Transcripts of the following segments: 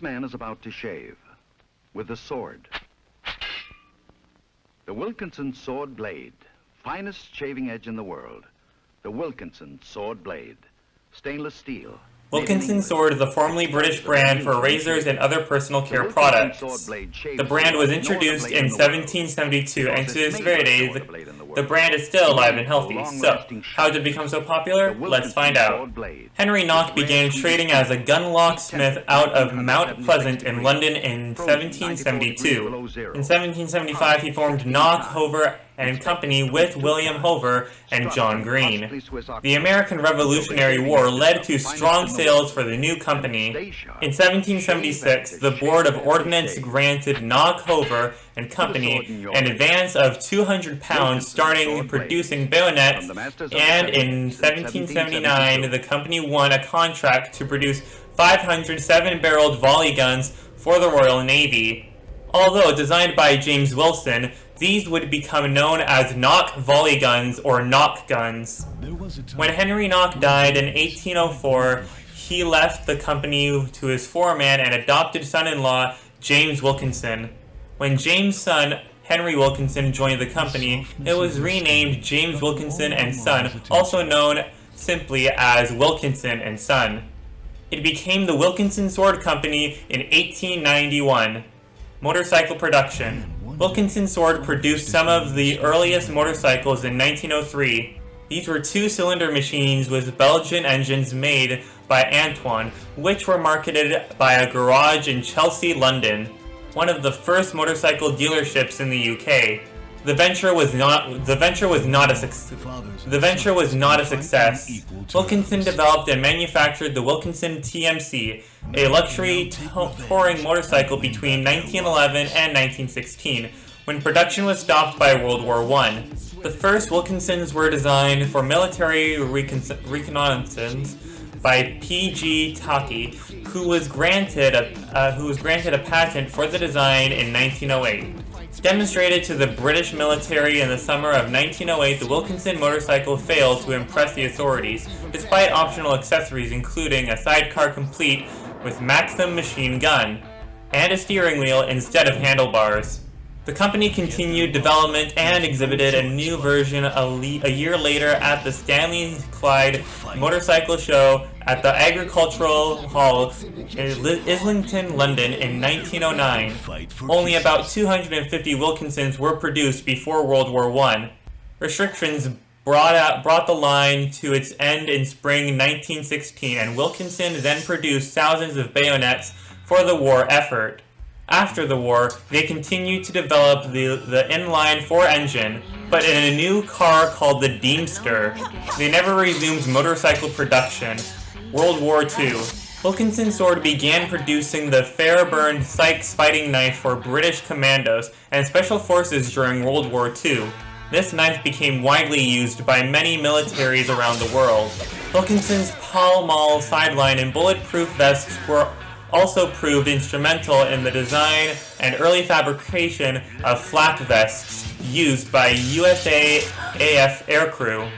man is about to shave with a sword. The Wilkinson Sword blade, finest shaving edge in the world. The Wilkinson Sword blade, stainless steel. Wilkinson Sword is a formerly British brand for razors and other personal care products. The brand was introduced in 1772, and to this very day, the brand is still alive and healthy. So, how did it become so popular? Let's find out. Henry Knock began trading as a gun locksmith out of Mount Pleasant in London in 1772. In 1775, he formed Knock, Hover and Company with William Hover and John Green. The American Revolutionary War led to strong sales for the new company. In 1776, the Board of Ordnance granted Knock, Hover and Company an advance of £200 starting producing bayonets, and in 1779, the company won a contract to produce 500 7-barreled volley guns for the Royal Navy. Although designed by James Wilson, these would become known as Knock volley guns or Knock guns. When Henry Knock died in 1804, he left the company to his foreman and adopted son-in-law James Wilkinson. When James' son, Henry Wilkinson, joined the company, it was renamed James Wilkinson and Son, also known simply as Wilkinson and Son. It became the Wilkinson Sword Company in 1891. Motorcycle production. Wilkinson Sword produced some of the earliest motorcycles in 1903. These were two-cylinder machines with Belgian engines made by Antoine, which were marketed by a garage in Chelsea, London, one of the first motorcycle dealerships in the UK. The venture was not a success. Wilkinson developed and manufactured the Wilkinson TMC, a luxury touring motorcycle between 1911 and 1916, when production was stopped by World War I. The first Wilkinsons were designed for military reconnaissance by P.G. Taki, who was granted a patent for the design in 1908. Demonstrated to the British military in the summer of 1908, the Wilkinson motorcycle failed to impress the authorities, despite optional accessories including a sidecar complete with Maxim machine gun, and a steering wheel instead of handlebars. The company continued development and exhibited a new version a year later at the Stanley Clyde Motorcycle Show at the Agricultural Hall in Islington, London in 1909. Only about 250 Wilkinsons were produced before World War I. Restrictions brought the line to its end in spring 1916, and Wilkinson then produced thousands of bayonets for the war effort. After the war, they continued to develop the inline 4 engine, but in a new car called the Deemster. They never resumed motorcycle production. World War II. Wilkinson Sword began producing the Fairburn Sykes fighting knife for British commandos and special forces during World War II. This knife became widely used by many militaries around the world. Wilkinson's Pall Mall sideline and bulletproof vests were also proved instrumental in the design and early fabrication of flak vests used by USAF aircrew.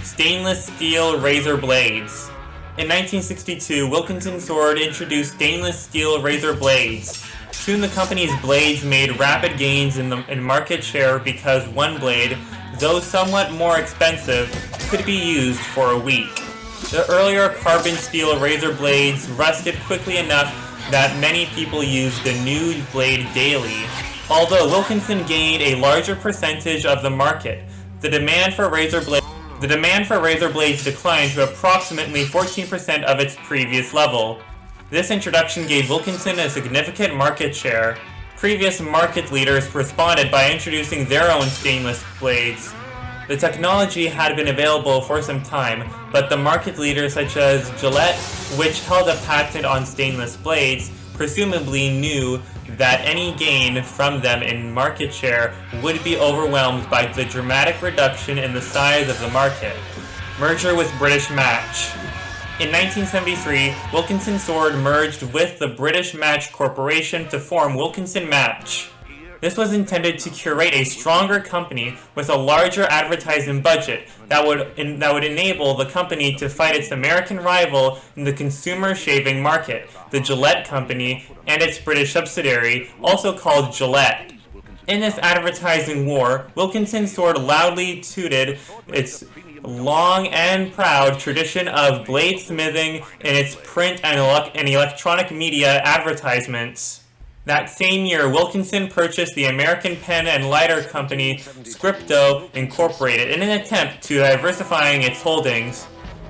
Stainless steel razor blades. In 1962, Wilkinson Sword introduced stainless steel razor blades. Soon the company's blades made rapid gains in market share because one blade, though somewhat more expensive, could be used for a week. The earlier carbon steel razor blades rusted quickly enough that many people used the new blade daily. Although Wilkinson gained a larger percentage of the market, the demand for razor blades declined to approximately 14% of its previous level. This introduction gave Wilkinson a significant market share. Previous market leaders responded by introducing their own stainless blades. The technology had been available for some time, but the market leaders such as Gillette, which held a patent on stainless blades, presumably knew that any gain from them in market share would be overwhelmed by the dramatic reduction in the size of the market. Merger with British Match. In 1973, Wilkinson Sword merged with the British Match Corporation to form Wilkinson Match. This was intended to curate a stronger company with a larger advertising budget that would enable the company to fight its American rival in the consumer shaving market, the Gillette Company, and its British subsidiary, also called Gillette. In this advertising war, Wilkinson Sword loudly tooted its long and proud tradition of bladesmithing in its print and electronic media advertisements. That same year, Wilkinson purchased the American pen and lighter company Scripto Incorporated in an attempt to diversifying its holdings.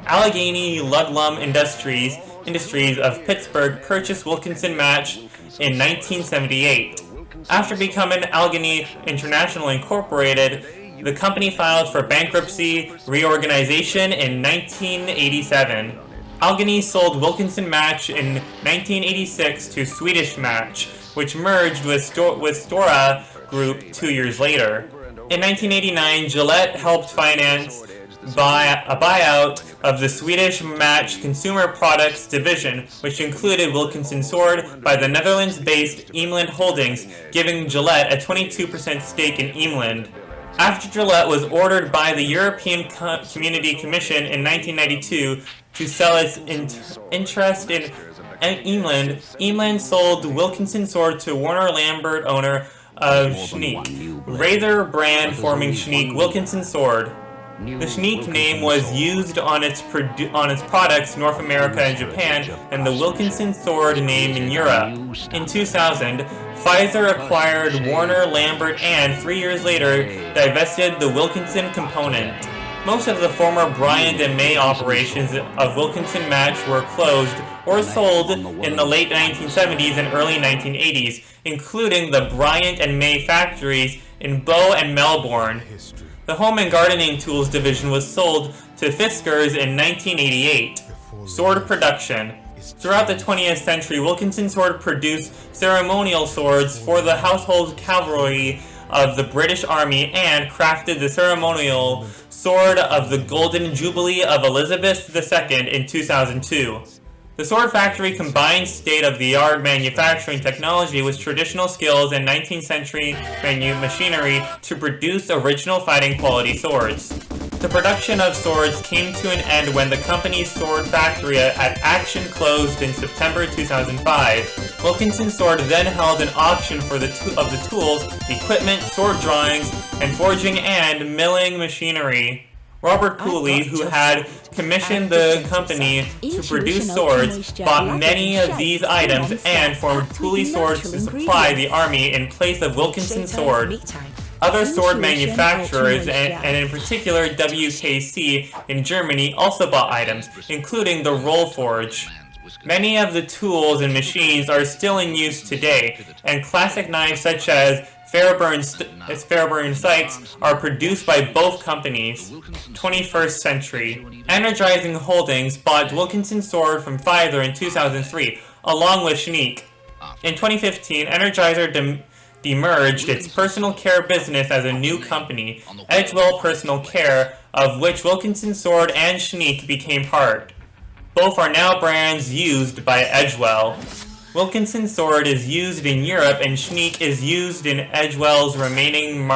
Allegheny Ludlum Industries of Pittsburgh purchased Wilkinson Match in 1978. After becoming Allegheny International Incorporated, the company filed for bankruptcy reorganization in 1987. Allegheny sold Wilkinson Match in 1986 to Swedish Match, which merged with Stora Group 2 years later. In 1989, Gillette helped finance a buyout of the Swedish Match Consumer Products division, which included Wilkinson Sword by the Netherlands-based Eamland Holdings, giving Gillette a 22% stake in Eamland. After Gillette was ordered by the European Community Commission in 1992 to sell its interest in Eamland sold Wilkinson Sword to Warner Lambert, owner of Schneek, razor brand forming Schneek Wilkinson Sword. The Schneek name was used on its products in North America and Japan, and the Wilkinson Sword name in Europe. In 2000, Pfizer acquired Warner Lambert and, 3 years later, divested the Wilkinson component. Most of the former Bryant and May operations of Wilkinson Match were closed or sold in the late 1970s and early 1980s, including the Bryant and May factories in Bow and Melbourne. The Home and Gardening Tools division was sold to Fiskars in 1988. Sword production. Throughout the 20th century, Wilkinson Sword produced ceremonial swords for the household cavalry of the British Army and crafted the ceremonial sword of the Golden Jubilee of Elizabeth II in 2002. The sword factory combined state-of-the-art manufacturing technology with traditional skills and 19th century machinery to produce original fighting quality swords. The production of swords came to an end when the company's sword factory at Action closed in September 2005. Wilkinson Sword then held an auction for the tools, equipment, sword drawings, and forging and milling machinery. Robert Cooley, who had commissioned the company to produce swords, bought many of these items and formed Cooley Swords to supply the army in place of Wilkinson Sword. Other sword manufacturers, and in particular WKC in Germany, also bought items, including the Roll Forge. Many of the tools and machines are still in use today, and classic knives such as Fairbairn Sykes are produced by both companies. 21st century. Energizing Holdings bought Wilkinson Sword from Pfizer in 2003, along with Schneek. In 2015, Energizer demerged its personal care business as a new company, Edgewell Personal Care, of which Wilkinson Sword and Schneek became part. Both are now brands used by Edgewell. Wilkinson Sword is used in Europe and Schneek is used in Edgewell's remaining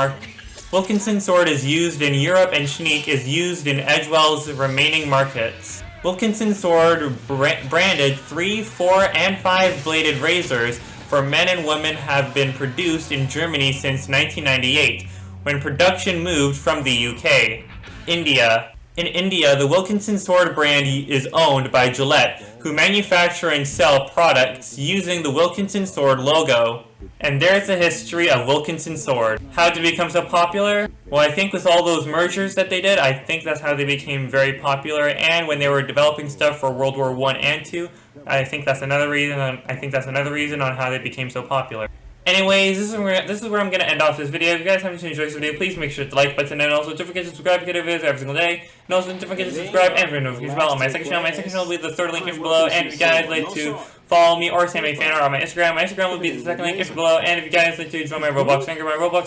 Wilkinson Sword is used in Europe and Schneek is used in Edgewell's remaining markets. Wilkinson Sword branded 3, 4, and 5-bladed razors for men and women have been produced in Germany since 1998, when production moved from the UK. India. In India, the Wilkinson Sword brand is owned by Gillette, who manufacture and sell products using the Wilkinson Sword logo. And there's the history of Wilkinson Sword. How did it become so popular? Well, I think with all those mergers that they did, I think that's how they became very popular. And when they were developing stuff for World War I and II, I think that's another reason. On how they became so popular. Anyways, this is where I'm going to end off this video. If you guys haven't enjoyed this video, please make sure to hit the like button, and also don't forget to subscribe to get videos every single day. And also don't forget to subscribe and ring the notification bell on my second channel. My second channel will be the third link here below. And if you guys like to follow me or send me fan art on my Instagram will be the second link issued below. And if you guys like to join my Roblox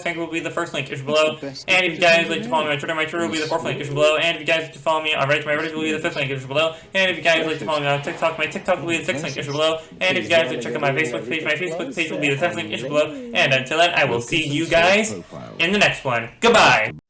finger will be the first link issued below. And if you guys like to follow me on Twitter will be the fourth link issued below. And if you guys like to follow me on Reddit, my Reddit will be the fifth link issued below. And if you guys like to follow me on TikTok, my TikTok will be the sixth link issued below. And if you guys like to check out my Facebook page will be the seventh link issued below. And until then, I will see you guys in the next one. Goodbye!